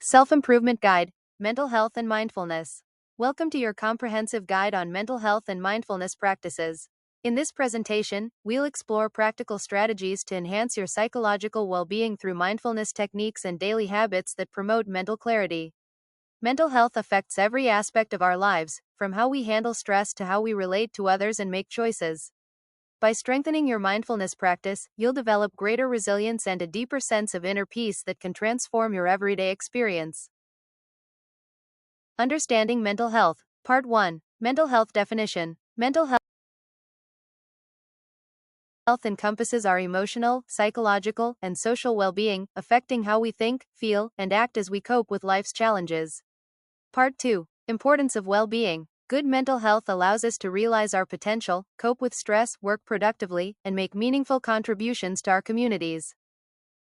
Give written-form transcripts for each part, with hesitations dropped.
Self-Improvement Guide, Mental Health and Mindfulness. Welcome to your comprehensive guide on mental health and mindfulness practices. In this presentation, we'll explore practical strategies to enhance your psychological well-being through mindfulness techniques and daily habits that promote mental clarity. Mental health affects every aspect of our lives, from how we handle stress to how we relate to others and make choices. By strengthening your mindfulness practice, you'll develop greater resilience and a deeper sense of inner peace that can transform your everyday experience. Understanding Mental Health. Part 1. Mental Health Definition. Mental health encompasses our emotional, psychological, and social well-being, affecting how we think, feel, and act as we cope with life's challenges. Part 2. Importance of well-being. Good mental health allows us to realize our potential, cope with stress, work productively, and make meaningful contributions to our communities.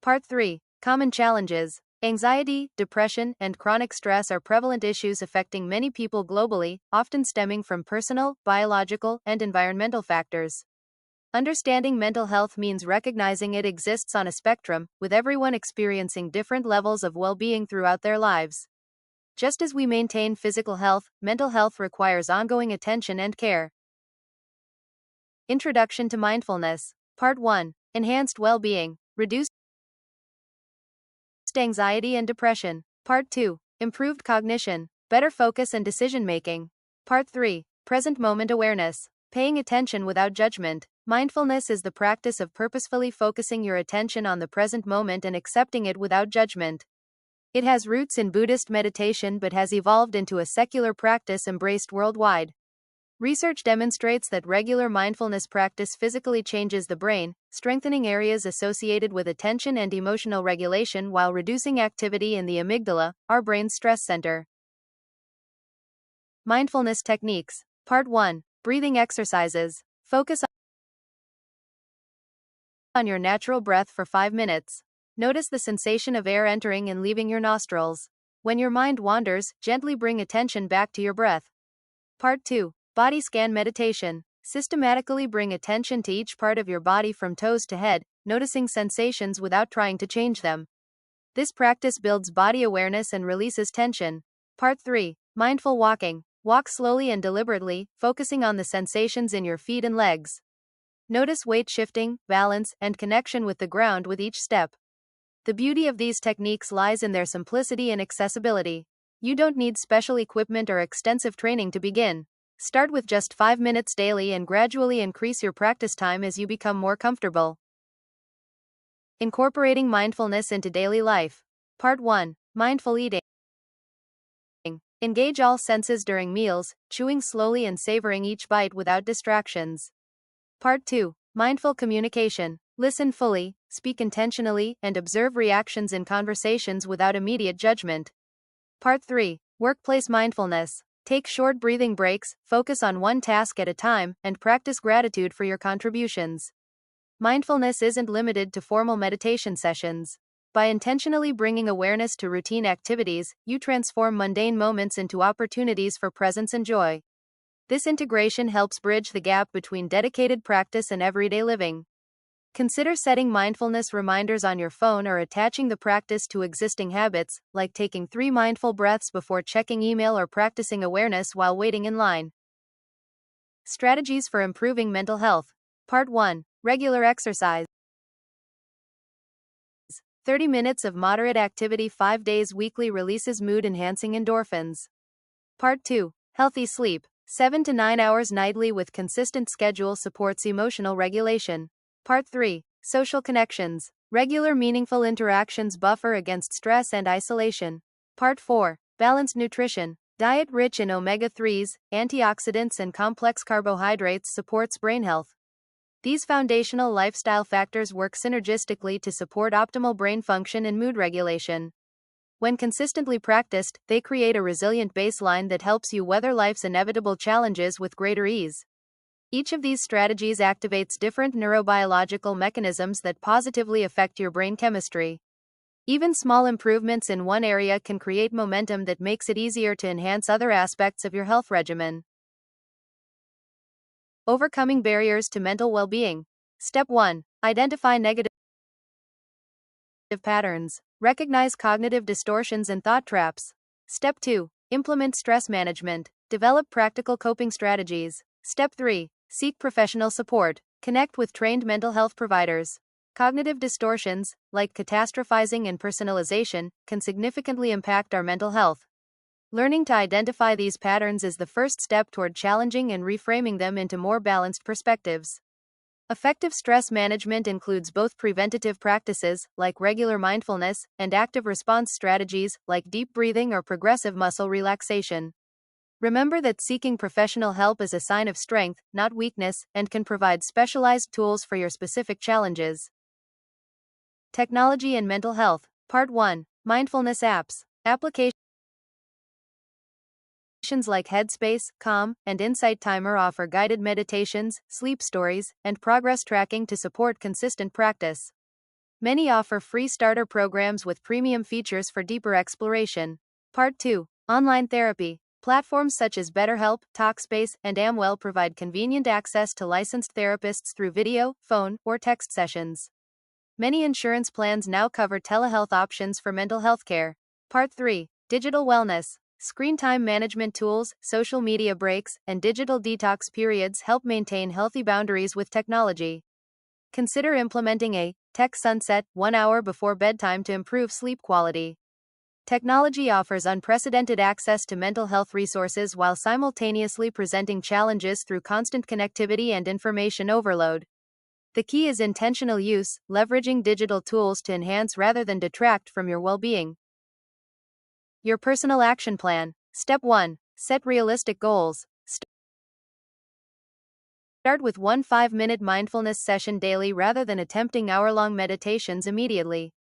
Part 3. Common challenges. Anxiety, depression, and chronic stress are prevalent issues affecting many people globally, often stemming from personal, biological, and environmental factors. Understanding mental health means recognizing it exists on a spectrum, with everyone experiencing different levels of well-being throughout their lives. Just as we maintain physical health, mental health requires ongoing attention and care. Introduction to Mindfulness. Part 1. Enhanced Well-Being. Reduced anxiety and depression. Part 2. Improved cognition. Better focus and decision-making. Part 3. Present moment awareness. Paying attention without judgment. Mindfulness is the practice of purposefully focusing your attention on the present moment and accepting it without judgment. It has roots in Buddhist meditation but has evolved into a secular practice embraced worldwide. Research demonstrates that regular mindfulness practice physically changes the brain, strengthening areas associated with attention and emotional regulation while reducing activity in the amygdala, our brain's stress center. Mindfulness Techniques. Part 1. Breathing Exercises. Focus on your natural breath for 5 minutes. Notice the sensation of air entering and leaving your nostrils. When your mind wanders, gently bring attention back to your breath. Part 2. Body Scan Meditation. Systematically bring attention to each part of your body from toes to head, noticing sensations without trying to change them. This practice builds body awareness and releases tension. Part 3. Mindful Walking. Walk slowly and deliberately, focusing on the sensations in your feet and legs. Notice weight shifting, balance, and connection with the ground with each step. The beauty of these techniques lies in their simplicity and accessibility. You don't need special equipment or extensive training to begin. Start with just 5 minutes daily and gradually increase your practice time as you become more comfortable. Incorporating mindfulness into daily life. Part 1. Mindful Eating. Engage all senses during meals, chewing slowly and savoring each bite without distractions. Part 2. Mindful Communication. Listen fully, speak intentionally, and observe reactions in conversations without immediate judgment. Part 3. Workplace Mindfulness. Take short breathing breaks, focus on one task at a time, and practice gratitude for your contributions. Mindfulness isn't limited to formal meditation sessions. By intentionally bringing awareness to routine activities, you transform mundane moments into opportunities for presence and joy. This integration helps bridge the gap between dedicated practice and everyday living. Consider setting mindfulness reminders on your phone or attaching the practice to existing habits, like taking 3 mindful breaths before checking email or practicing awareness while waiting in line. Strategies for Improving Mental Health. Part 1. Regular Exercise. 30 minutes of moderate activity 5 days weekly releases mood-enhancing endorphins. Part 2. Healthy Sleep. 7 to 9 hours nightly with consistent schedule supports emotional regulation. Part 3. Social Connections. Regular meaningful interactions buffer against stress and isolation. Part 4. Balanced Nutrition. Diet rich in omega-3s, antioxidants and complex carbohydrates supports brain health. These foundational lifestyle factors work synergistically to support optimal brain function and mood regulation. When consistently practiced, they create a resilient baseline that helps you weather life's inevitable challenges with greater ease. Each of these strategies activates different neurobiological mechanisms that positively affect your brain chemistry. Even small improvements in one area can create momentum that makes it easier to enhance other aspects of your health regimen. Overcoming barriers to mental well-being. Step 1. Identify negative patterns. Recognize cognitive distortions and thought traps. Step 2. Implement stress management. Develop practical coping strategies. Step 3. Seek professional support. Connect with trained mental health providers. Cognitive distortions, like catastrophizing and personalization, can significantly impact our mental health. Learning to identify these patterns is the first step toward challenging and reframing them into more balanced perspectives. Effective stress management includes both preventative practices, like regular mindfulness, and active response strategies, like deep breathing or progressive muscle relaxation. Remember that seeking professional help is a sign of strength, not weakness, and can provide specialized tools for your specific challenges. Technology and mental health. Part 1. Mindfulness apps. Applications like Headspace, Calm, and Insight Timer offer guided meditations, sleep stories, and progress tracking to support consistent practice. Many offer free starter programs with premium features for deeper exploration. Part 2. Online therapy. Platforms such as BetterHelp, Talkspace, and Amwell provide convenient access to licensed therapists through video, phone, or text sessions. Many insurance plans now cover telehealth options for mental health care. Part 3. Digital wellness. Screen time management tools, social media breaks, and digital detox periods help maintain healthy boundaries with technology. Consider implementing a tech sunset 1 hour before bedtime to improve sleep quality. Technology offers unprecedented access to mental health resources while simultaneously presenting challenges through constant connectivity and information overload. The key is intentional use, leveraging digital tools to enhance rather than detract from your well-being. Your personal action plan. Step 1. Set realistic goals. Start with one 5-minute mindfulness session daily rather than attempting hour-long meditations immediately.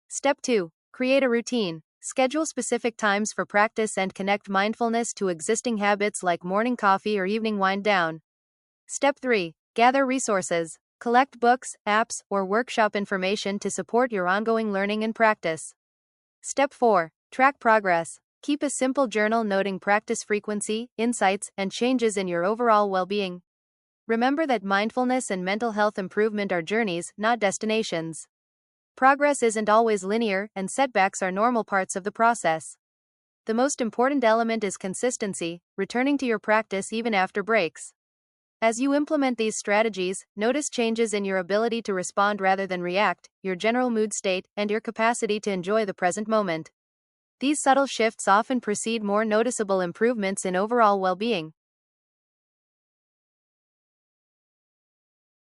Step 2. Create a routine. Schedule specific times for practice and connect mindfulness to existing habits like morning coffee or evening wind down. Step 3. Gather resources. Collect books, apps, or workshop information to support your ongoing learning and practice. Step 4. Track progress. Keep a simple journal noting practice frequency, insights, and changes in your overall well-being. Remember that mindfulness and mental health improvement are journeys, not destinations. Progress isn't always linear, and setbacks are normal parts of the process. The most important element is consistency, returning to your practice even after breaks. As you implement these strategies, notice changes in your ability to respond rather than react, your general mood state, and your capacity to enjoy the present moment. These subtle shifts often precede more noticeable improvements in overall well-being.